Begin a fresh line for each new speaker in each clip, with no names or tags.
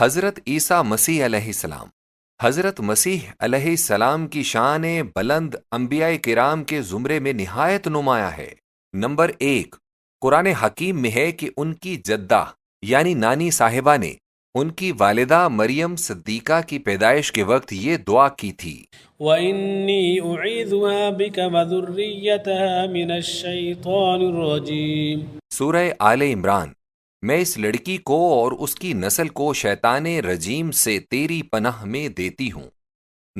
حضرت عیسیٰ مسیح علیہ السلام۔ حضرت مسیح علیہ السلام کی شان بلند انبیاء کرام کے زمرے میں نہایت نمایاں ہے۔ نمبر 1، قرآن حکیم میں ہے کہ ان کی جدہ یعنی نانی صاحبہ نے ان کی والدہ مریم صدیقہ کی پیدائش کے وقت یہ دعا کی تھی،
وَإِنِّي أُعِيذُهَا بِكَ وَذُرِّيَّتَهَا مِنَ الشَّيْطَانِ الرَّجِيمِ۔
سورہ آل عمران۔ میں اس لڑکی کو اور اس کی نسل کو شیطان رجیم سے تیری پناہ میں دیتی ہوں۔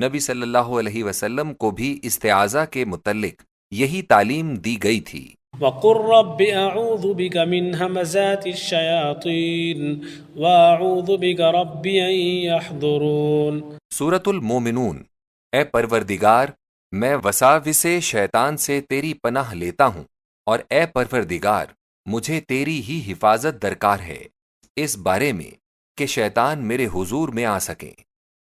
نبی صلی اللہ علیہ وسلم کو بھی استعاذہ کے متعلق یہی تعلیم دی گئی تھی۔
وَقُلْ رَبِّ أَعُوذُ بِكَ مِنْ هَمَزَاتِ الشَّيَاطِينِ وَأَعُوذُ بِكَ رَبِّ أَنْ يَحْضُرُونِ۔
سورۃ المومنون۔ اے پروردگار، میں وساوس شیطان سے تیری پناہ لیتا ہوں، اور اے پروردگار، مجھے تیری ہی حفاظت درکار ہے اس بارے میں کہ شیطان میرے حضور میں آ سکیں۔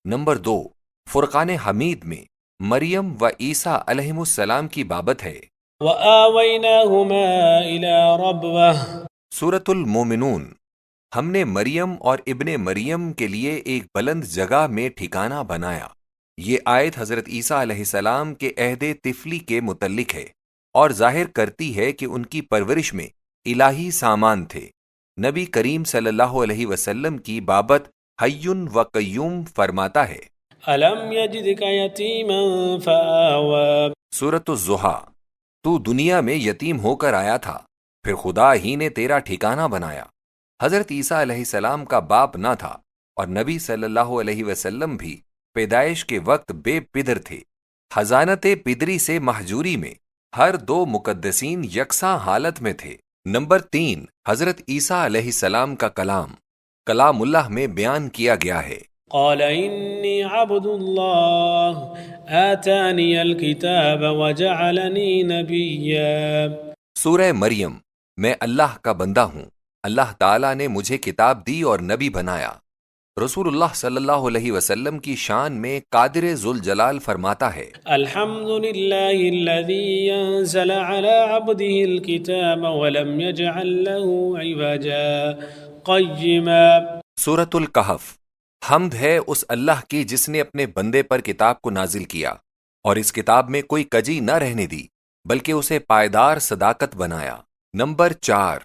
نمبر 2، فرقان حمید میں مریم و عیسیٰ علیہم السلام کی بابت ہے۔
وَآوَيْنَاهُمَا إِلَىٰ رَبْوَةٍ۔
سورۃ المومنون۔ ہم نے مریم اور ابن مریم کے لیے ایک بلند جگہ میں ٹھکانہ بنایا۔ یہ آیت حضرت عیسیٰ علیہ السلام کے عہد طفلی کے متعلق ہے اور ظاہر کرتی ہے کہ ان کی پرورش میں الہی سامان تھے۔ نبی کریم صلی اللہ علیہ وسلم کی بابت حی و قیوم فرماتا ہے،
أَلَمْ يَجِدْكَ يَتِيمًا فَآوَىٰ۔
سورۃ الضحیٰ۔ تو دنیا میں یتیم ہو کر آیا تھا، پھر خدا ہی نے تیرا ٹھکانہ بنایا۔ حضرت عیسیٰ علیہ السلام کا باپ نہ تھا اور نبی صلی اللہ علیہ وسلم بھی پیدائش کے وقت بے پدر تھے۔ حضانت پدری سے محجوری میں ہر دو مقدسین یکساں حالت میں تھے۔ نمبر 3، حضرت عیسیٰ علیہ السلام کا کلام اللہ میں بیان کیا گیا ہے۔
قال إني عبد الله آتاني الكتاب وجعلني نبيا۔
سورہ مریم۔ میں اللہ کا بندہ ہوں، اللہ تعالیٰ نے مجھے کتاب دی اور نبی بنایا۔ رسول اللہ صلی اللہ علیہ وسلم کی شان میں قادر ذوالجلال فرماتا ہے،
الحمد لله الذي أنزل على عبده الكتاب ولم يجعل له عوجا قيما۔
سورۃ الکہف۔ حمد ہے اس اللہ کی جس نے اپنے بندے پر کتاب کو نازل کیا اور اس کتاب میں کوئی کجی نہ رہنے دی بلکہ اسے پائیدار صداقت بنایا۔ نمبر 4،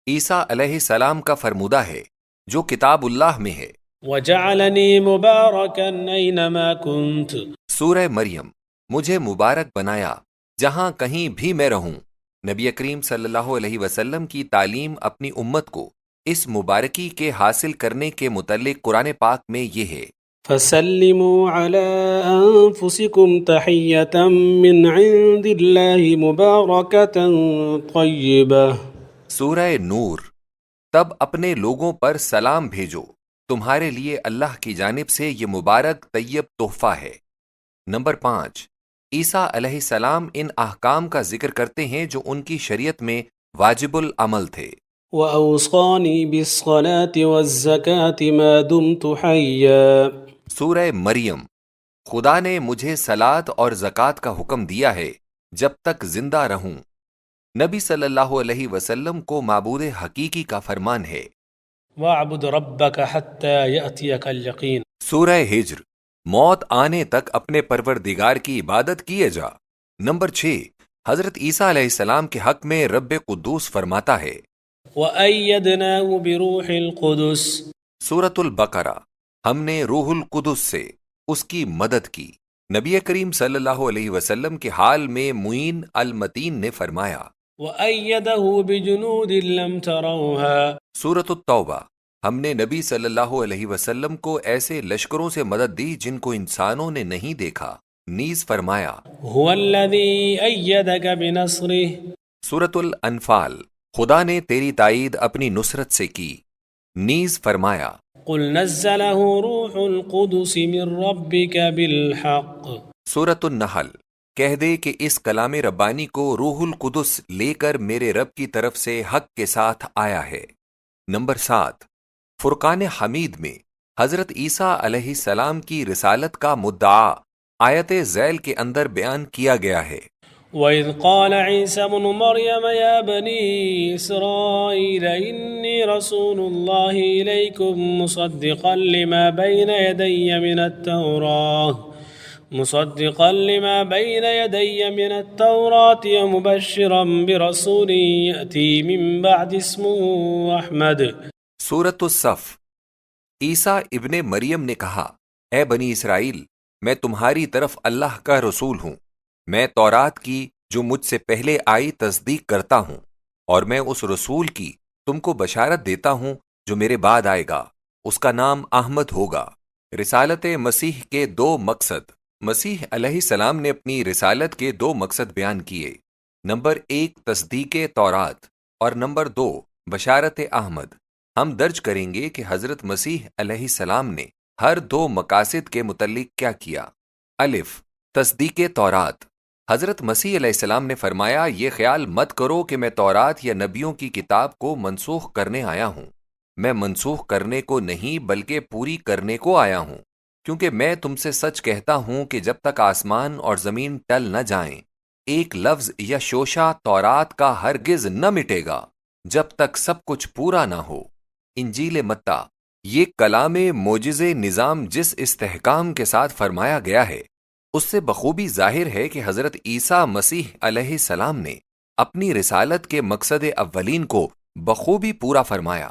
عیسیٰ علیہ السلام کا فرمودہ ہے جو کتاب اللہ میں ہے،
وجعلني مباركا أينما كنت۔
سورہ مریم۔ مجھے مبارک بنایا جہاں کہیں بھی میں رہوں۔ نبی کریم صلی اللہ علیہ وسلم کی تعلیم اپنی امت کو اس مبارکی کے حاصل کرنے کے متعلق قرآن پاک میں یہ ہے،
فَسَلِّمُوا عَلَىٰ أَنفُسِكُمْ تَحِيَّةً مِّنْ عِندِ اللَّهِ مُبَارَكَةً طَيِّبَةً۔
سورہ نور۔ تب اپنے لوگوں پر سلام بھیجو، تمہارے لیے اللہ کی جانب سے یہ مبارک طیب تحفہ ہے۔ نمبر 5، عیسیٰ علیہ السلام ان احکام کا ذکر کرتے ہیں جو ان کی شریعت میں واجب العمل تھے۔
وَأَوْصَانِي بِالصَّلَاةِ وَالزَّكَاةِ مَا دُمْتُ حَيًّا۔
سورہ مریم۔ خدا نے مجھے صلاۃ اور زکوٰۃ کا حکم دیا ہے جب تک زندہ رہوں۔ نبی صلی اللہ علیہ وسلم کو معبود حقیقی کا فرمان ہے،
وَاعْبُدْ رَبَّكَ حَتَّى يَأْتِيَكَ الْيَقِينُ۔
سورہ ہجر۔ موت آنے تک اپنے پروردگار کی عبادت کیے جا۔ نمبر 6، حضرت عیسیٰ علیہ السلام کے حق میں رب قدوس فرماتا ہے،
وَأَيَّدْنَاهُ بِرُوحِ الْقُدُسِ۔
سورۃ البقرہ۔ ہم نے روح القدس سے اس کی مدد کی۔ نبی کریم صلی اللہ علیہ وسلم کے حال میں معین المتین نے فرمایا،
وَأَيَّدَهُ بِجُنُودٍ لَّمْ تَرَوْهَا۔
سورۃ التوبہ۔ ہم نے نبی صلی اللہ علیہ وسلم کو ایسے لشکروں سے مدد دی جن کو انسانوں نے نہیں دیکھا، نیز فرمایا،
هُوَ الَّذِي أَيَّدَكَ بِنَصْرِهِ۔
سورۃ الانفال۔ خدا نے تیری تائید اپنی نصرت سے کی، نیز فرمایا،
قُلْ نَزَّلَهُ رُوحُ الْقُدُسِ مِنْ رَبِّكَ بِالْحَقِّ۔
سورۃ النحل۔ کہہ دے کہ اس کلام ربانی کو روح القدس لے کر میرے رب کی طرف سے حق کے ساتھ آیا ہے۔ نمبر 7، فرقان حمید میں حضرت عیسیٰ علیہ السلام کی رسالت کا مدعا آیت ذیل کے اندر بیان کیا گیا ہے۔
وإذ قال عيسى ابن مريم يا بني إسرائيل إني رسول الله إليكم مصدقا لما بين يدي من التوراة ومبشرا برسول يأتي من بعد اسمه أحمد۔
سورۃ الصف۔ عیسیٰ ابن مریم نے کہا، اے بنی اسرائیل، میں تمہاری طرف اللہ کا رسول ہوں، میں تورات کی جو مجھ سے پہلے آئی تصدیق کرتا ہوں، اور میں اس رسول کی تم کو بشارت دیتا ہوں جو میرے بعد آئے گا، اس کا نام احمد ہوگا۔ رسالت مسیح کے دو مقصد۔ مسیح علیہ السلام نے اپنی رسالت کے دو مقصد بیان کیے، نمبر 1 تصدیق تورات اور نمبر 2 بشارت احمد۔ ہم درج کریں گے کہ حضرت مسیح علیہ السلام نے ہر دو مقاصد کے متعلق کیا کیا۔ الف، تصدیق تورات۔ حضرت مسیح علیہ السلام نے فرمایا، یہ خیال مت کرو کہ میں تورات یا نبیوں کی کتاب کو منسوخ کرنے آیا ہوں، میں منسوخ کرنے کو نہیں بلکہ پوری کرنے کو آیا ہوں، کیونکہ میں تم سے سچ کہتا ہوں کہ جب تک آسمان اور زمین ٹل نہ جائیں، ایک لفظ یا شوشہ تورات کا ہرگز نہ مٹے گا جب تک سب کچھ پورا نہ ہو۔ انجیل متی۔ یہ کلام معجزے نظام جس استحکام کے ساتھ فرمایا گیا ہے، اس سے بخوبی ظاہر ہے کہ حضرت عیسیٰ مسیح علیہ السلام نے اپنی رسالت کے مقصد اولین کو بخوبی پورا فرمایا۔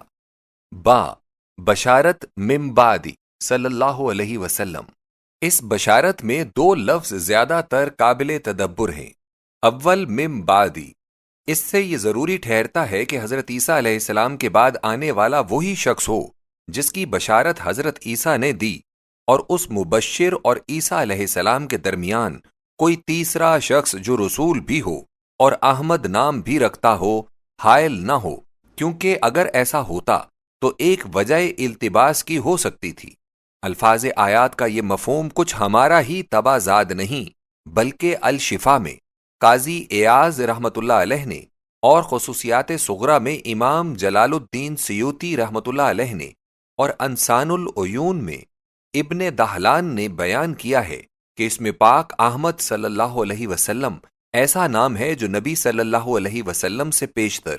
با، بشارت من بعد صلی اللہ علیہ وسلم۔ اس بشارت میں دو لفظ زیادہ تر قابل تدبر ہیں۔ اول من بعد، اس سے یہ ضروری ٹھہرتا ہے کہ حضرت عیسیٰ علیہ السلام کے بعد آنے والا وہی شخص ہو جس کی بشارت حضرت عیسیٰ نے دی، اور اس مبشر اور عیسیٰ علیہ السلام کے درمیان کوئی تیسرا شخص جو رسول بھی ہو اور احمد نام بھی رکھتا ہو حائل نہ ہو، کیونکہ اگر ایسا ہوتا تو ایک وجہ التباس کی ہو سکتی تھی۔ الفاظ آیات کا یہ مفہوم کچھ ہمارا ہی تبازاد نہیں بلکہ الشفا میں قاضی ایاز رحمۃ اللہ علیہ نے اور خصوصیات صغرا میں امام جلال الدین سیوطی رحمۃ اللہ علیہ نے اور انسان العیون میں ابن دہلان نے بیان کیا ہے کہ اس میں پاک احمد صلی اللہ علیہ وسلم ایسا نام ہے جو نبی صلی اللہ علیہ وسلم سے پیشتر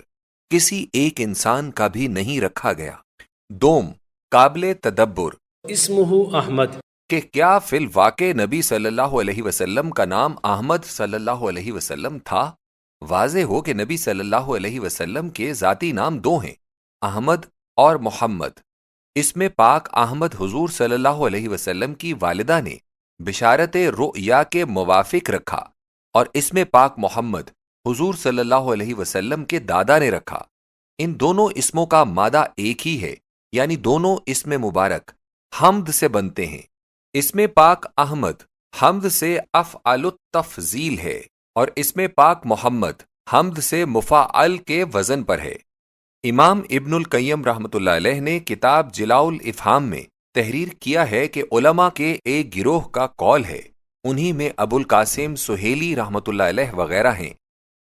کسی ایک انسان کا بھی نہیں رکھا گیا۔ دوم، قابل تدبر
اسمہ احمد،
کہ کیا فی الواقع نبی صلی اللہ علیہ وسلم کا نام احمد صلی اللہ علیہ وسلم تھا؟ واضح ہو کہ نبی صلی اللہ علیہ وسلم کے ذاتی نام دو ہیں، احمد اور محمد۔ اس میں پاک احمد حضور صلی اللہ علیہ وسلم کی والدہ نے بشارت رؤیا کے موافق رکھا، اور اس میں پاک محمد حضور صلی اللہ علیہ وسلم کے دادا نے رکھا۔ ان دونوں اسموں کا مادہ ایک ہی ہے، یعنی دونوں اسم مبارک حمد سے بنتے ہیں۔ اس میں پاک احمد حمد سے افعل التفضیل ہے، اور اس میں پاک محمد حمد سے مفعل کے وزن پر ہے۔ امام ابن القیم رحمۃ اللہ علیہ نے کتاب جلاء الافہام میں تحریر کیا ہے کہ علماء کے ایک گروہ کا قول ہے، انہی میں ابو القاسم سہیلی رحمۃ اللہ علیہ وغیرہ ہیں،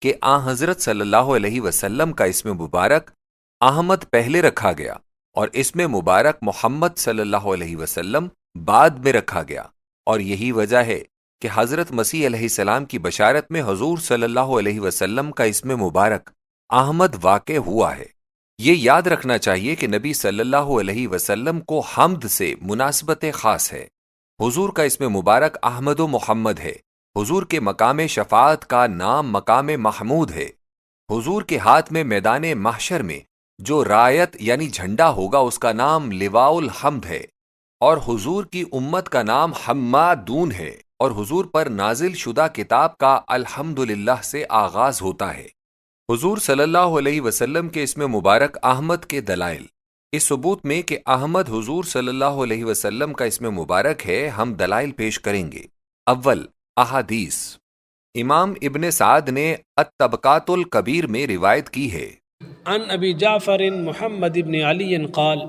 کہ آن حضرت صلی اللہ علیہ وسلم کا اسم مبارک احمد پہلے رکھا گیا اور اسم مبارک محمد صلی اللہ علیہ وسلم بعد میں رکھا گیا، اور یہی وجہ ہے کہ حضرت مسیح علیہ السلام کی بشارت میں حضور صلی اللہ علیہ وسلم کا اسم مبارک احمد واقع ہوا ہے۔ یہ یاد رکھنا چاہیے کہ نبی صلی اللہ علیہ وسلم کو حمد سے مناسبت خاص ہے۔ حضور کا اسم مبارک احمد و محمد ہے۔ حضور کے مقام شفاعت کا نام مقام محمود ہے۔ حضور کے ہاتھ میں میدان محشر میں جو رایت یعنی جھنڈا ہوگا اس کا نام لواء الحمد ہے، اور حضور کی امت کا نام حمادون ہے، اور حضور پر نازل شدہ کتاب کا الحمدللہ سے آغاز ہوتا ہے۔ حضور صلی اللہ علیہ وسلم کے اسم مبارک احمد کے دلائل۔ اس ثبوت میں کہ احمد حضور صلی اللہ علیہ وسلم کا اسم مبارک ہے ہم دلائل پیش کریں گے۔ اول، احادیث۔ امام ابن سعد نے الطبقات الکبیر میں روایت کی ہے،
عن ابی جعفر محمد بن علی قال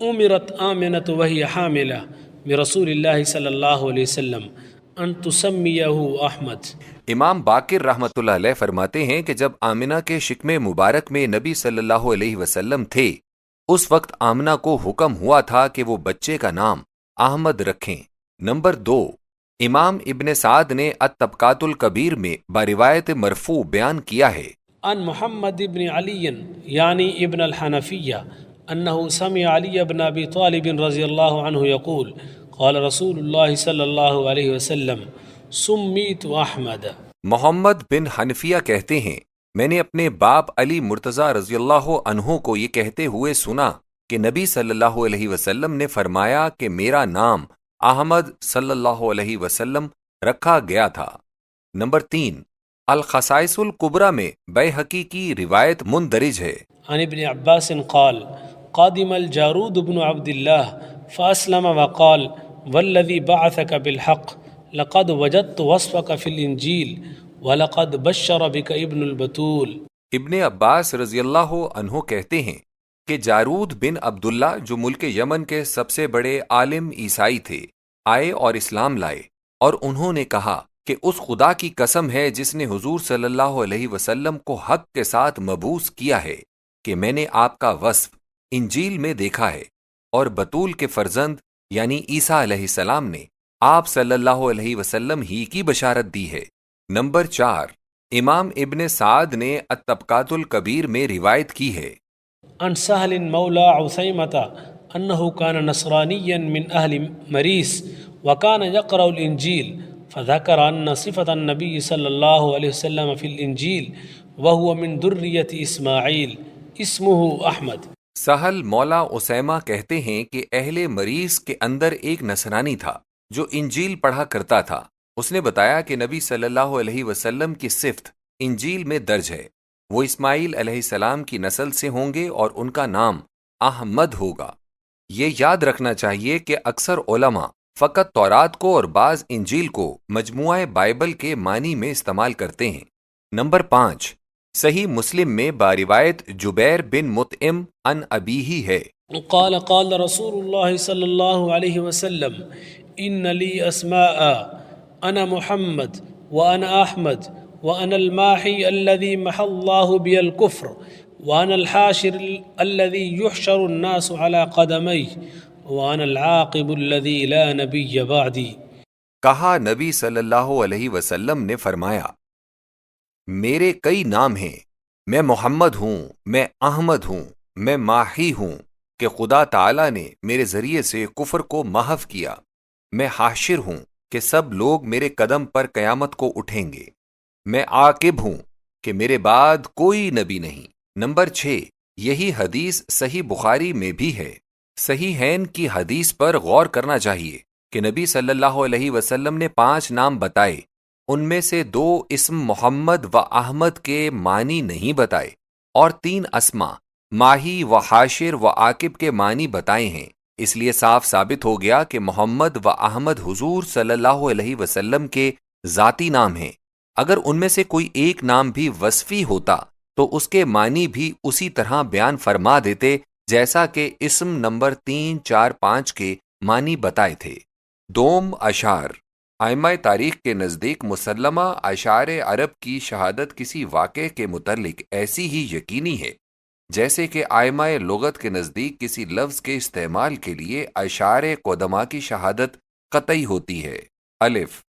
امرت آمنة وهي حاملة برسول اللہ صلی اللہ علیہ وسلم ان تسمیہ احمد۔
امام باقر رحمۃ اللہ علیہ فرماتے ہیں کہ جب آمنہ کے شکم مبارک میں نبی صلی اللہ علیہ وسلم تھے، اس وقت آمنہ کو حکم ہوا تھا کہ وہ بچے کا نام احمد رکھیں۔ نمبر 2، امام ابن سعد نے الطبقات الکبیر میں بروایت مرفوع بیان کیا ہے،
عن محمد بن علي يعني ابن الحنفية أنه سمع علي بن أبي طالب رضي الله عنه يقول قال رسول الله صلى الله عليه وسلم سميت أحمد.
محمد بن حنفیہ کہتے ہیں میں نے اپنے باپ علی مرتضیٰ رضی اللہ عنہ کو یہ کہتے ہوئے سنا کہ نبی صلی اللہ علیہ وسلم نے فرمایا کہ میرا نام احمد صلی اللہ علیہ وسلم رکھا گیا تھا۔ نمبر 3، الخصائص الکبریٰ میں بیہقی کی روایت مندرج ہے۔
عن ابن عباس قال قادم الجارود بن عبد الله فأسلم وقال والذي بعثك بالحق لقد وجدت وصفك في الإنجيل وَلَقَدْ بَشَّرَ بِكَ ابن البتول.
ابن عباس رضی اللہ عنہ کہتے ہیں کہ جارود بن عبداللہ جو ملک یمن کے سب سے بڑے عالم عیسائی تھے آئے اور اسلام لائے، اور انہوں نے کہا کہ اس خدا کی قسم ہے جس نے حضور صلی اللہ علیہ وسلم کو حق کے ساتھ مبعوث کیا ہے کہ میں نے آپ کا وصف انجیل میں دیکھا ہے، اور بتول کے فرزند یعنی عیسیٰ علیہ السلام نے آپ صلی اللہ علیہ وسلم ہی کی بشارت دی ہے۔ نمبر 4، امام ابن سعد نے الطبقات الکبیر میں روایت کی ہے۔
عن سهل مولى عثيمة أنه كان نصرانيا من أهل مريس وكان يقرأ الإنجيل فذكر أن صفة النبي صلى الله عليه وسلم في الإنجيل وهو من ذرية إسماعيل اسمه أحمد.
سہل مولا اسیمہ کہتے ہیں کہ اہل مریض کے اندر ایک نصرانی تھا جو انجیل پڑھا کرتا تھا، اس نے بتایا کہ نبی صلی اللہ علیہ وسلم کی صفت انجیل میں درج ہے، وہ اسماعیل علیہ السلام کی نسل سے ہوں گے اور ان کا نام احمد ہوگا۔ یہ یاد رکھنا چاہیے کہ اکثر علماء فقط تورات کو اور بعض انجیل کو مجموعہ بائبل کے معنی میں استعمال کرتے ہیں۔ نمبر 5، صحیح مسلم میں باروایت جبیر بن مطعم عن ابیہ ہے۔
قال قال رسول الله صلى الله عليه وسلم إن لي أسماء أنا محمد وأنا أحمد وأنا الماحي الذي محى الله بي الكفر وأنا الحاشر الذي يحشر الناس على قدمي وأنا العاقب الذي لا نبي بعدي.
کہا نبی صلی اللہ علیہ وسلم نے فرمایا میرے کئی نام ہیں، میں محمد ہوں، میں احمد ہوں، میں ماحی ہوں کہ خدا تعالی نے میرے ذریعے سے کفر کو محو کیا، میں حاشر ہوں کہ سب لوگ میرے قدم پر قیامت کو اٹھیں گے، میں عاقب ہوں کہ میرے بعد کوئی نبی نہیں۔ نمبر 6، یہی حدیث صحیح بخاری میں بھی ہے۔ صحیحین کی حدیث پر غور کرنا چاہیے کہ نبی صلی اللہ علیہ وسلم نے 5 نام بتائے، ان میں سے 2 اسم محمد و احمد کے معنی نہیں بتائے، اور 3 اسما ماہی و حاشر و عاقب کے معنی بتائے ہیں۔ اس لیے صاف ثابت ہو گیا کہ محمد و احمد حضور صلی اللہ علیہ وسلم کے ذاتی نام ہیں۔ اگر ان میں سے کوئی ایک نام بھی وصفی ہوتا تو اس کے معنی بھی اسی طرح بیان فرما دیتے جیسا کہ اسم نمبر 3، 4، 5 کے معنی بتائے تھے۔ دوم اشعار، ائمہ تاریخ کے نزدیک مسلمہ اشعار عرب کی شہادت کسی واقعے کے متعلق ایسی ہی یقینی ہے جیسے کہ ائمہ لغت کے نزدیک کسی لفظ کے استعمال کے لیے اشعار قدما کی شہادت قطعی ہوتی ہے۔ الف،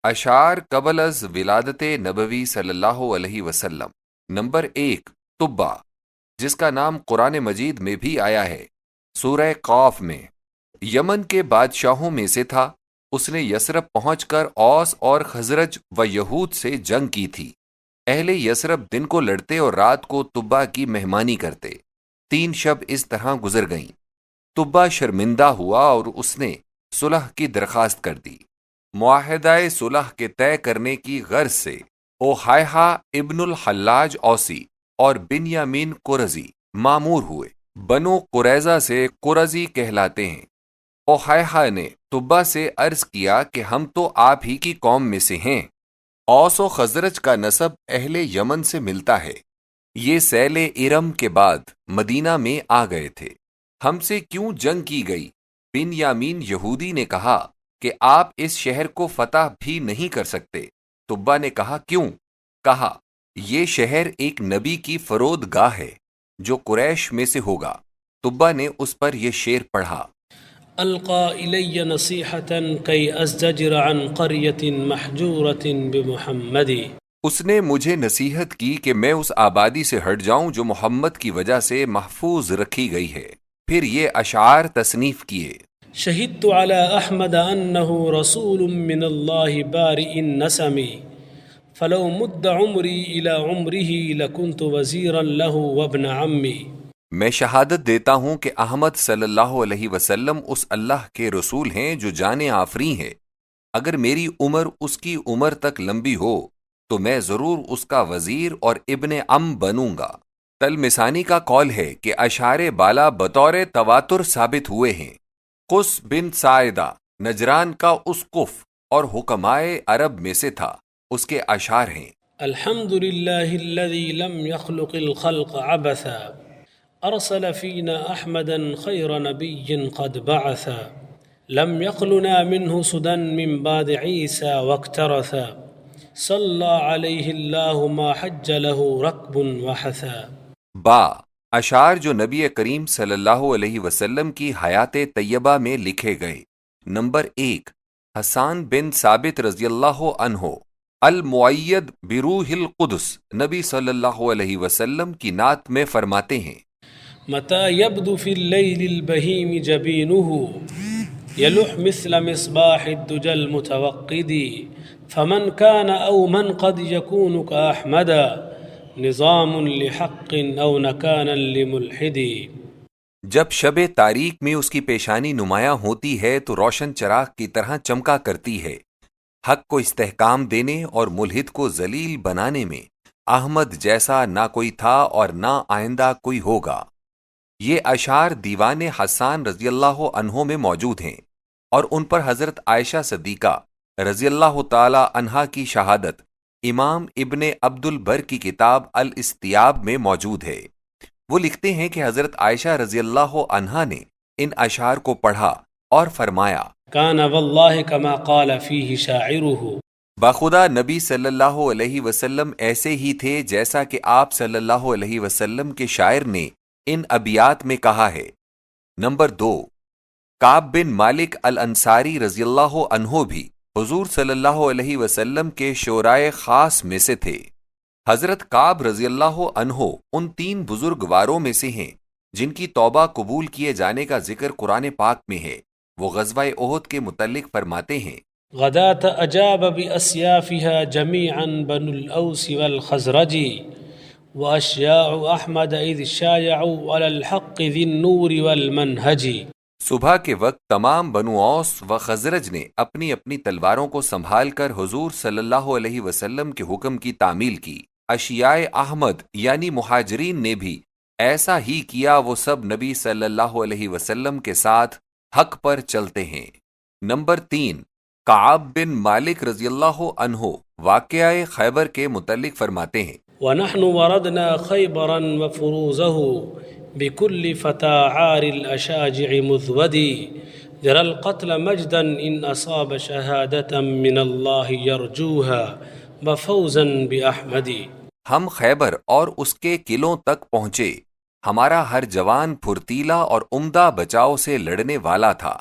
اشعار قبل از ولادت نبوی صلی اللہ علیہ وسلم۔ نمبر 1، طبہ، جس کا نام قرآن مجید میں بھی آیا ہے، سورہ قاف میں۔ یمن کے بادشاہوں میں سے تھا، اس نے یثرب پہنچ کر اوس اور خزرج و یہود سے جنگ کی تھی۔ اہل یثرب دن کو لڑتے اور رات کو طبہ کی مہمانی کرتے۔ 3 شب اس طرح گزر گئیں۔ طبہ شرمندہ ہوا اور اس نے صلح کی درخواست کر دی۔ معاہدہ صلح کے طے کرنے کی غرض سے اوحیحہ ابن الحلاج اوسی اور بنیامین قرظی مامور ہوئے۔ بنو قریظہ سے قرظی کہلاتے ہیں۔ اوحیحہ نے طبہ سے عرض کیا کہ ہم تو آپ ہی کی قوم میں سے ہیں۔ اوس و خزرج کا نسب اہل یمن سے ملتا ہے، یہ سیل ارم کے بعد مدینہ میں آ گئے تھے، ہم سے کیوں جنگ کی گئی؟ بنیامین یہودی نے کہا کہ آپ اس شہر کو فتح بھی نہیں کر سکتے۔ طبہ نے کہا کیوں؟ کہا یہ شہر ایک نبی کی فرود گاہ ہے جو قریش میں سے ہوگا۔ طبہ نے اس پر یہ شعر پڑھا۔
ألقى إلي نصيحة كي أزدجر عن قرية محجورة بمحمد.
اس نے مجھے نصیحت کی کہ میں اس آبادی سے ہٹ جاؤں جو محمد کی وجہ سے محفوظ رکھی گئی ہے. پھر یہ اشعار تصنیف کیے.
شهدت على أحمد أنه رسول من الله بارئ النسم فلو مد عمري إلى عمره لكنت وزيرا له وابن عمي.
میں شہادت دیتا ہوں کہ احمد صلی اللہ علیہ وسلم اس اللہ کے رسول ہیں جو جان آفری ہے. اگر میری عمر اس کی عمر تک لمبی ہو تو میں ضرور اس کا وزیر اور ابن ام بنوں گا. تلمسانی کا قول ہے کہ اشعار بالا بطور تواتر ثابت ہوئے ہیں. قس بن ساعدہ نجران کا اسقف اور حکمائے عرب میں سے تھا. اس کے اشعار ہیں:
الحمد لله الذي لم يخلق الخلق عبثا أرسل فينا أحمدا خير نبي قد بعثا لم يقلنا منه سدى من بعد عيسى واكترثا صلى عليه الله ما حج له ركب وحثا.
با اشعار جو نبی کریم صلی اللہ علیہ وسلم کی حیات طیبہ میں لکھے گئے. نمبر 1، حسان بن ثابت رضی اللہ عنہ المؤید بروح القدس نبی صلی اللہ علیہ وسلم کی نعت میں فرماتے ہیں:
متى يبدو في الليل البهيم جبينه يلح مثل مصباح الدجى المتوقد فمن كان أو من قد يكون كأحمدا نظام لحق أو نكانا لملحد.
جب شب تاریک میں اس کی پیشانی نمایاں ہوتی ہے تو روشن چراغ کی طرح چمکا کرتی ہے. حق کو استحکام دینے اور ملحد کو ذلیل بنانے میں احمد جیسا نہ کوئی تھا اور نہ آئندہ کوئی ہوگا. یہ اشعار دیوان حسان رضی اللہ عنہ میں موجود ہیں اور ان پر حضرت عائشہ صدیقہ رضی اللہ تعالی عنہا کی شہادت امام ابن عبد البر کی کتاب الاستیاب میں موجود ہے. وہ لکھتے ہیں کہ حضرت عائشہ رضی اللہ عنہا نے ان اشعار کو پڑھا اور فرمایا:
كان والله كما قال فيه شاعره.
باخدا نبی صلی اللہ علیہ وسلم ایسے ہی تھے جیسا کہ آپ صلی اللہ علیہ وسلم کے شاعر نے ان ابیات میں کہا ہے. نمبر 2، کعب بن مالک الانصاری رضی اللہ عنہ بھی حضور صلی اللہ علیہ وسلم کے شعرائے خاص میں سے تھے. حضرت کعب رضی اللہ عنہ ان 3 بزرگواروں میں سے ہیں جن کی توبہ قبول کیے جانے کا ذکر قرآن پاک میں ہے. وہ غزوہ احد کے متعلق فرماتے ہیں:
غداة أجاب بأسيافها جميعا بنو الأوس والخزرج وأشياع أحمد إذ شايعوا على الحق ذي النور والمنهج.
صبح کے وقت تمام بنو اوس و خزرج نے اپنی اپنی تلواروں کو سنبھال کر حضور صلی اللہ علیہ وسلم کے حکم کی تعمیل کی. اشیاء احمد یعنی مہاجرین نے بھی ایسا ہی کیا. وہ سب نبی صلی اللہ علیہ وسلم کے ساتھ حق پر چلتے ہیں. نمبر 3، کعب بن مالک رضی اللہ عنہ واقعہ خیبر کے متعلق فرماتے ہیں:
ونحن وردنا خيبرا وفروزه بكل فتى عار الأشاجع مذودي جرى القتل مجدا إن أصاب شهادة من الله يرجوها وفوزا بأحمد.
ہم خیبر اور اس کے قلعوں تک پہنچے. ہمارا ہر جوان پھرتیلا اور عمدہ بچاؤ سے لڑنے والا تھا.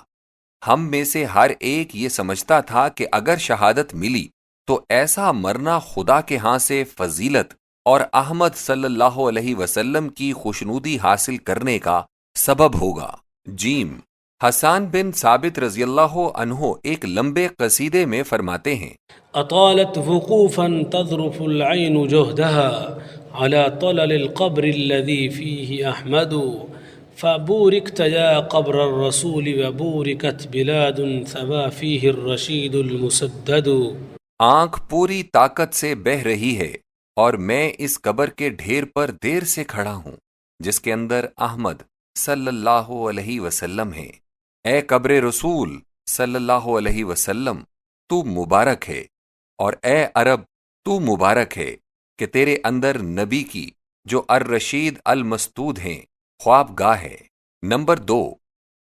ہم میں سے ہر ایک یہ سمجھتا تھا کہ اگر شہادت ملی تو ایسا مرنا خدا کے ہاں سے فضیلت اور احمد صلی اللہ علیہ وسلم کی خوشنودی حاصل کرنے کا سبب ہوگا. جیم حسان بن ثابت رضی اللہ عنہ ایک لمبے قصیدے میں فرماتے ہیں:
أطالت وقوفا تذرف العين جهدها على طلل القبر الذي فيه أحمد فبوركت يا قبر الرسول وبوركت بلاد ثبا فيه الرشيد المسدد.
آنکھ پوری طاقت سے بہہ رہی ہے اور میں اس قبر کے ڈھیر پر دیر سے کھڑا ہوں جس کے اندر احمد صلی اللہ علیہ وسلم ہے. اے قبر رسول صلی اللہ علیہ وسلم تو مبارک ہے، اور اے عرب تو مبارک ہے کہ تیرے اندر نبی کی جو الرشید المسدود ہیں خواب گاہ ہے. نمبر 2،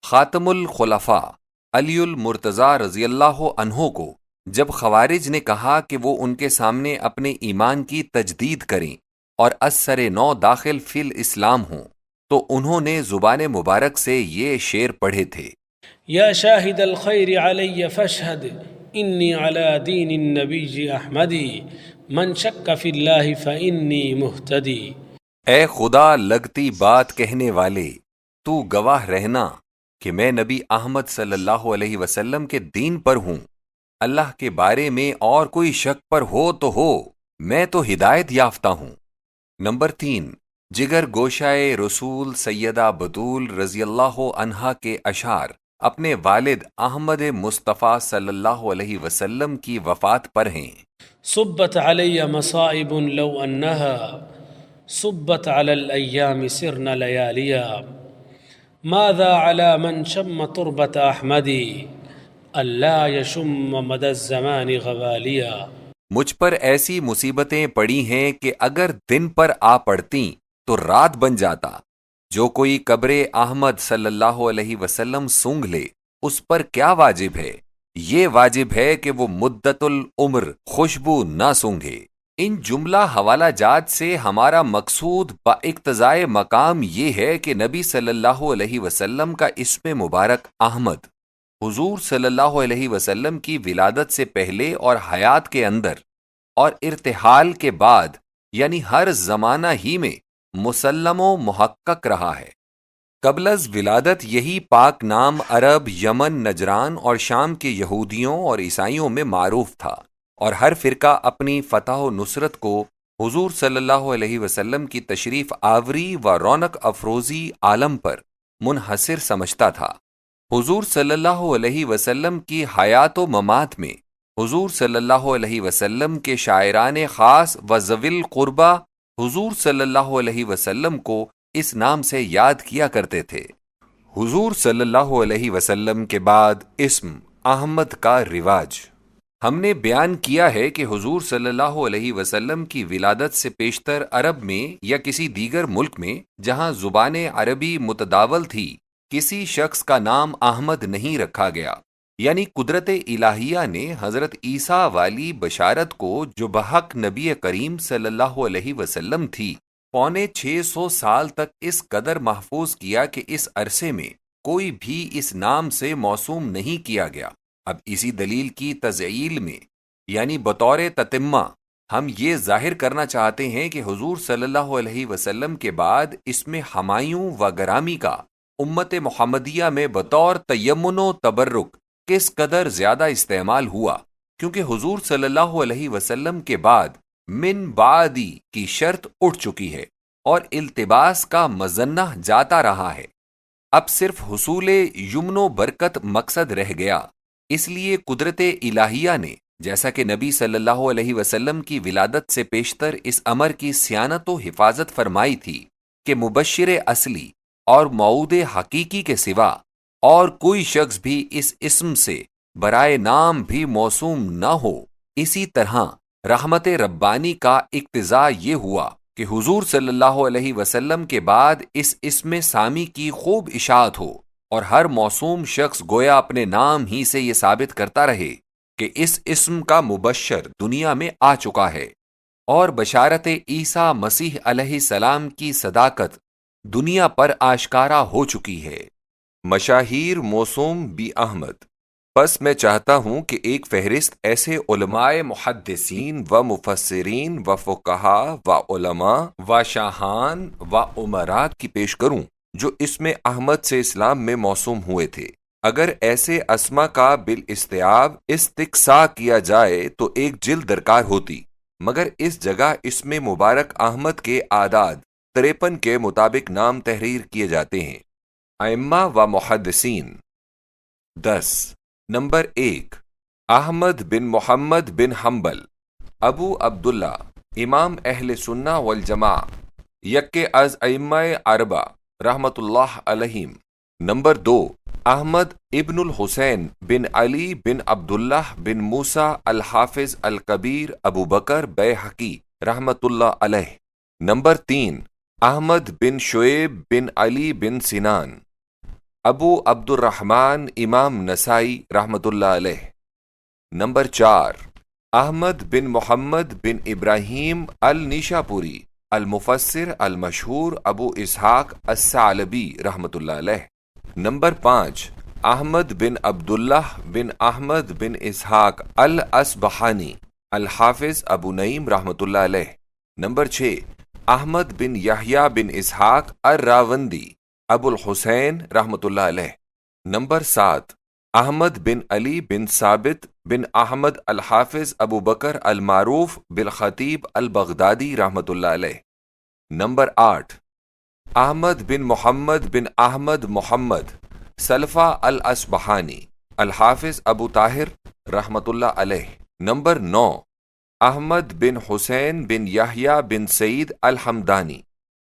خاتم الخلفاء علی المرتضیٰ رضی اللہ عنہ کو جب خوارج نے کہا کہ وہ ان کے سامنے اپنے ایمان کی تجدید کریں اور از سر نو داخل فی الاسلام ہوں تو انہوں نے زبان مبارک سے یہ شعر پڑھے تھے:
يا شاهد الخير علي فاشهد إني على دين النبي أحمدي من شك في الله فإني مهتدي.
اے خدا لگتی بات کہنے والے، تو گواہ رہنا کہ میں نبی احمد صلی اللہ علیہ وسلم کے دین پر ہوں۔ اللہ کے بارے میں اور کوئی شک پر ہو تو ہو، میں تو ہدایت یافتہ ہوں۔ نمبر 3، جگر گوشائے رسول سیدہ بطول رضی اللہ عنہا کے اشعار اپنے والد احمد مصطفیٰ صلی اللہ علیہ وسلم کی وفات پر ہیں۔
صبت علي مصائب لو أنها صبت على الأيام سرن لياليا ماذا على من شم تربة أحمدي ألا يشم مدى الزمان غواليا.
مجھ پر ایسی مصیبتیں پڑی ہیں کہ اگر دن پر آ پڑتیں تو رات بن جاتا۔ جو کوئی قبر احمد صلی اللہ علیہ وسلم سونگھ لے اس پر کیا واجب ہے؟ یہ واجب ہے کہ وہ مدت العمر خوشبو نہ سونگھے۔ ان جملہ حوالہ جات سے ہمارا مقصود با اقتضائے مقام یہ ہے کہ نبی صلی اللہ علیہ وسلم کا اسم مبارک احمد حضور صلی اللہ علیہ وسلم کی ولادت سے پہلے اور حیات کے اندر اور ارتحال کے بعد یعنی ہر زمانہ ہی میں مسلم و محقق رہا ہے۔ قبل از ولادت یہی پاک نام عرب، یمن، نجران اور شام کے یہودیوں اور عیسائیوں میں معروف تھا، اور ہر فرقہ اپنی فتح و نصرت کو حضور صلی اللہ علیہ وسلم کی تشریف آوری و رونق افروزی عالم پر منحصر سمجھتا تھا۔ حضور صلی اللہ علیہ وسلم کی حیات و ممات میں حضور صلی اللہ علیہ وسلم کے شاعران خاص و ذوی القربہ حضور صلی اللہ علیہ وسلم کو اس نام سے یاد کیا کرتے تھے۔ حضور صلی اللہ علیہ وسلم کے بعد اسم احمد کا رواج۔ ہم نے بیان کیا ہے کہ حضور صلی اللہ علیہ وسلم کی ولادت سے پیشتر عرب میں یا کسی دیگر ملک میں جہاں زبان عربی متداول تھی کسی شخص کا نام احمد نہیں رکھا گیا، یعنی قدرت الہیہ نے حضرت عیسیٰ والی بشارت کو جو بحق نبی کریم صلی اللہ علیہ وسلم تھی 650 سال تک اس قدر محفوظ کیا کہ اس عرصے میں کوئی بھی اس نام سے موسوم نہیں کیا گیا۔ اب اسی دلیل کی تزعیل میں یعنی بطور تتمہ ہم یہ ظاہر کرنا چاہتے ہیں کہ حضور صلی اللہ علیہ وسلم کے بعد اس میں ہمایوں و گرامی کا امت محمدیہ میں بطور تیمن و تبرک کس قدر زیادہ استعمال ہوا، کیونکہ حضور صلی اللہ علیہ وسلم کے بعد من بعدی کی شرط اٹھ چکی ہے اور التباس کا مظنہ جاتا رہا ہے۔ اب صرف حصول یمن و برکت مقصد رہ گیا۔ اس لیے قدرت الہیہ نے جیسا کہ نبی صلی اللہ علیہ وسلم کی ولادت سے پیشتر اس امر کی صیانت و حفاظت فرمائی تھی کہ مبشر اصلی اور موعود حقیقی کے سوا اور کوئی شخص بھی اس اسم سے برائے نام بھی موسوم نہ ہو، اسی طرح رحمت ربانی کا اقتضاء یہ ہوا کہ حضور صلی اللہ علیہ وسلم کے بعد اس اسم سامی کی خوب اشاعت ہو اور ہر موسوم شخص گویا اپنے نام ہی سے یہ ثابت کرتا رہے کہ اس اسم کا مبشر دنیا میں آ چکا ہے، اور بشارت عیسیٰ مسیح علیہ السلام کی صداقت دنیا پر آشکارا ہو چکی ہے۔ مشاہیر موسوم بی احمد۔ بس میں چاہتا ہوں کہ ایک فہرست ایسے علماء محدثین و مفسرین و فقہا و علماء و شاہان و امراء کی پیش کروں جو اسم احمد سے اسلام میں موسوم ہوئے تھے۔ اگر ایسے اسما کا بالاستیعاب استقصاء کیا جائے تو ایک جلد درکار ہوتی، مگر اس جگہ اسم مبارک احمد کے اعداد 53 کے مطابق نام تحریر کیے جاتے ہیں۔ ائمہ و محدثین 10۔ نمبر 1، احمد بن محمد بن حنبل ابو عبداللہ، امام اہل سنہ والجماعہ، یکے از ائمہ اربعہ رحمت اللہ علیہم۔ نمبر 2، احمد ابن الحسین بن علی بن عبداللہ بن موسیٰ الحافظ الکبیر ابو بکر بیہقی رحمت اللہ علیہ۔ نمبر 3، احمد بن شعیب بن علی بن سنان ابو عبد الرحمن امام نسائی رحمت اللہ علیہ۔ نمبر 4، احمد بن محمد بن ابراہیم النیشاپوری المفسر المشہور ابو اسحاق الثعلبی رحمت اللہ علیہ۔ نمبر 5، احمد بن عبداللہ بن احمد بن اسحاق الاصبہانی الحافظ ابو نعیم رحمۃ اللہ علیہ۔ نمبر 6، احمد بن یحییٰ بن اسحاق الراوندی ابو الحسین رحمۃ اللہ علیہ۔ نمبر 7، احمد بن علی بن ثابت بن احمد الحافظ ابو بکر المعروف بالخطیب البغدادی رحمۃ اللہ علیہ۔ نمبر 8، احمد بن محمد بن احمد محمد سلفہ الاصبہانی الحافظ ابو طاہر رحمۃ اللہ علیہ۔ نمبر 9، احمد بن حسین بن یحییٰ بن سعید الحمدانی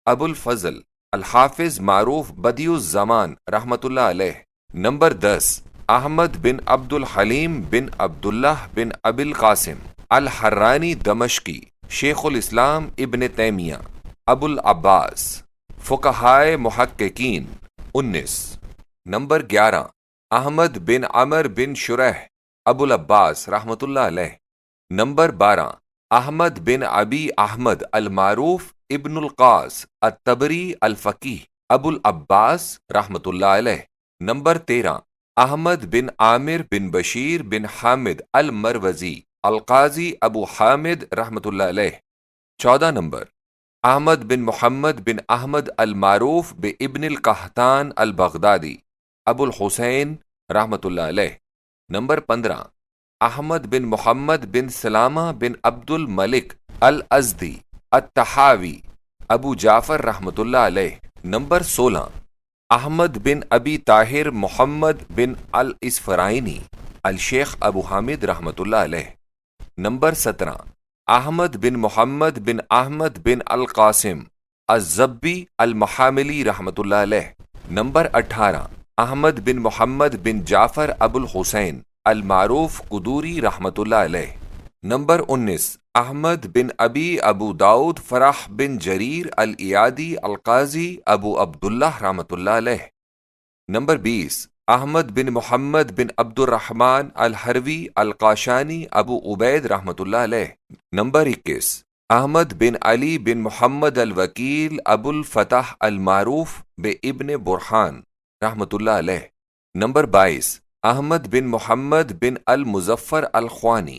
ابو الفضل الحافظ معروف بدیع الزمان رحمۃ اللہ علیہ۔ نمبر 10، احمد بن عبد الحلیم بن عبداللہ بن ابی القاسم الحرانی دمشقی شیخ الاسلام ابن تیمیہ ابو العباس فقہائے محققین 19۔ نمبر 11، احمد بن عمر بن شریح ابو العباس رحمۃ اللہ علیہ۔ نمبر 12، احمد بن ابی احمد المعروف ابن القاص الطبری الفقیہ ابو العباس رحمۃ اللہ علیہ۔ نمبر 13، احمد بن عامر بن بشیر بن حامد المروزی القاضی ابو حامد رحمۃ اللہ علیہ۔ 14 نمبر، احمد بن محمد بن احمد المعروف بابن القحطان البغدادی ابو الحسین رحمۃ اللہ علیہ۔ نمبر 15، احمد بن محمد بن سلامہ بن عبد الملک الازدی الطحاوی ابو جعفر رحمۃ اللہ علیہ۔ نمبر 16، احمد بن ابی طاہر محمد بن الاسفرائینی الشیخ ابو حامد رحمۃ اللہ علیہ۔ نمبر 17، احمد بن محمد بن احمد بن القاسم الزبی المحاملی رحمۃ اللہ علیہ۔ نمبر 18، احمد بن محمد بن جعفر ابو الحسین المعروف قدوری رحمۃ اللہ علیہ۔ نمبر 19، احمد بن ابی ابو داؤد فرح بن جریر الایادی القاضی ابو عبداللہ رحمۃ اللہ علیہ۔ نمبر 20، احمد بن محمد بن عبد الرحمن الحروی القاشانی ابو عبید رحمۃ اللہ علیہ۔ نمبر 21، احمد بن علی بن محمد الوکیل ابو الفتح المعروف بابن برہان رحمۃ اللہ علیہ۔ نمبر 22، احمد بن محمد بن المظفر الخوانی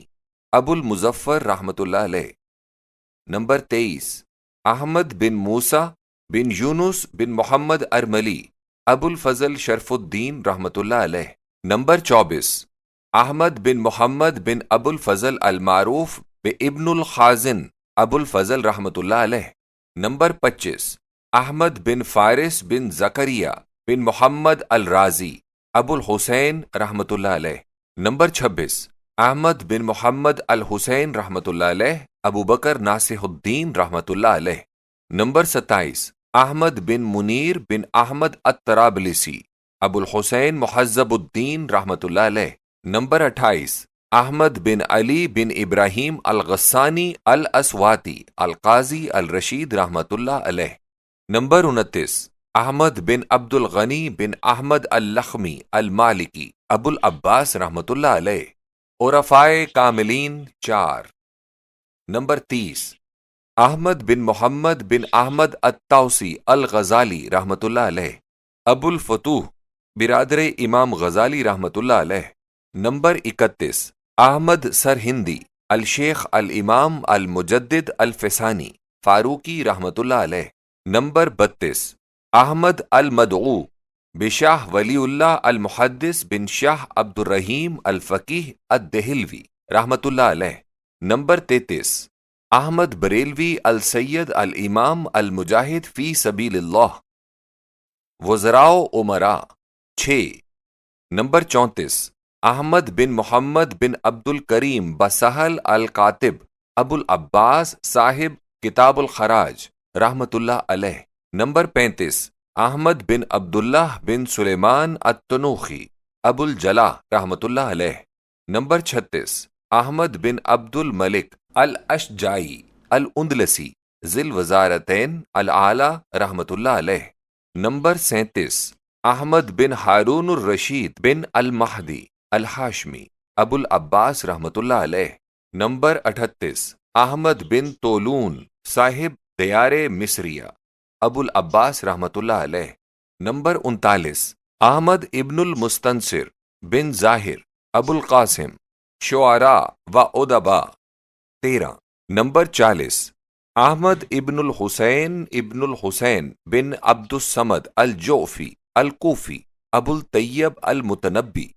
ابو المظفر رحمۃ اللہ علیہ۔ نمبر 23، احمد بن موسیٰ بن یونس بن محمد ارملی ابو الفضل شرف الدین رحمۃ اللہ علیہ۔ نمبر 24، احمد بن محمد بن ابو الفضل المعروف بابن الخازن ابو الفضل رحمۃ اللہ علیہ۔ نمبر 25، احمد بن فارس بن زکریہ بن محمد الرازی ابو الحسین رحمۃ اللہ علیہ۔ نمبر 26، احمد بن محمد الحسین رحمۃ اللہ علیہ ابو بکر ناصح الدین رحمۃ اللہ علیہ۔ نمبر 27، احمد بن منیر بن احمد الطرابلسی ابو الحسین مہذب الدین رحمۃ اللہ علیہ۔ نمبر 28، احمد بن علی بن ابراہیم الغسانی الاسواتی القاضی الرشید رحمۃ اللہ علیہ۔ نمبر 29، احمد بن عبد الغنی بن احمد اللخمی المالکی ابو العباس رحمۃ اللہ علیہ۔ عرفائے کاملین 4۔ نمبر 30، احمد بن محمد بن احمد الطوسی الغزالی رحمۃ اللہ علیہ ابو الفتوح برادر امام غزالی رحمۃ اللہ علیہ۔ نمبر 31، احمد سرہندی الشیخ الامام المجدد الفسانی فاروقی رحمۃ اللہ علیہ۔ نمبر 32، احمد المدعو بشاہ ولی اللہ المحدث بن شاہ عبد الرحیم الفقیہ الدہلوی رحمۃ اللہ علیہ۔ نمبر 33، احمد بریلوی السید الامام المجاہد فی سبیل اللہ۔ وزراء امراء 6۔ نمبر 34، احمد بن محمد بن عبد الکریم بسہل الکاتب ابو العباس صاحب کتاب الخراج رحمۃ اللہ علیہ۔ نمبر 35، احمد بن عبداللہ بن سلیمان التنوخی ابو الجلا رحمۃ اللہ علیہ۔ نمبر 36، احمد بن عبد الملک الاشجعی الاندلسی ذی الوزارتین العالی رحمۃ اللہ علیہ۔ نمبر 37، احمد بن ہارون الرشید بن المہدی الہاشمی ابو العباس رحمۃ اللہ علیہ۔ نمبر 38، احمد بن طولون صاحب دیار مصریہ ابو العباس رحمۃ اللہ علیہ۔ نمبر 39، احمد ابن المستنصر بن ظاہر ابو القاسم شعراء و ادباء 13۔ نمبر 40، احمد ابن الحسین بن عبد الصمد الجوفی الکوفی ابو الطیب المتنبی۔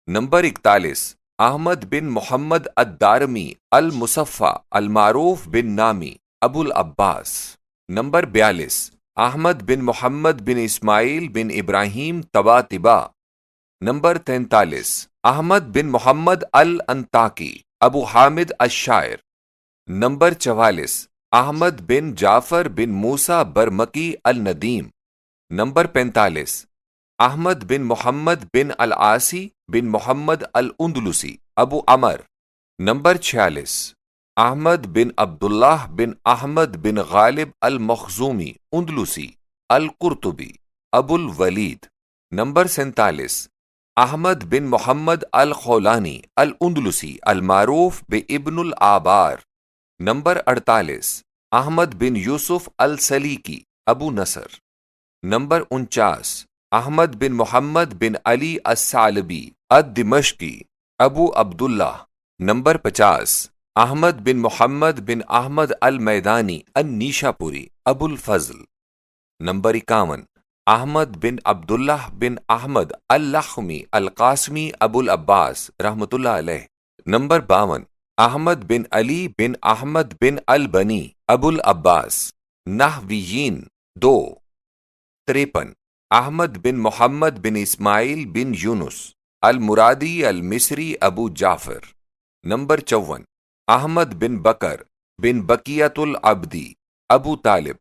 نمبر 41، احمد بن محمد الدارمی المصفى المعروف بن نامی ابو العباس۔ نمبر 42، احمد بن محمد بن اسماعیل بن ابراہیم طباطبا۔ نمبر 43، احمد بن محمد الانطاکی ابو حامد الشاعر۔ نمبر 44، احمد بن جعفر بن موسیٰ برمکی الندیم۔ نمبر 45، احمد بن محمد بن العاصی بن محمد الاندلسی ابو عمر۔ نمبر 46، احمد بن عبداللہ بن احمد بن غالب المخزومی اندلسی القرطبی ابو الولید۔ نمبر 47، احمد بن محمد الخولانی الاندلسی المعروف بابن الآبار۔ نمبر 48، احمد بن یوسف السلیکی ابو نصر۔ نمبر 49، احمد بن محمد بن علی الثعلبی الدمشقی ابو عبداللہ۔ نمبر 50، احمد بن محمد بن احمد المیدانی النیشاپوری ابو الفضل۔ نمبر 51، احمد بن عبداللہ بن احمد اللخمی القاسمی ابو العباس رحمۃ اللہ علیہ۔ نمبر 52، احمد بن علی بن احمد بن البنی ابو العباس نحویین 2۔ 53، احمد بن محمد بن اسماعیل بن یونس المرادی المصری ابو جعفر۔ نمبر 54، احمد بن بکر بن بقیت العبدی ابو طالب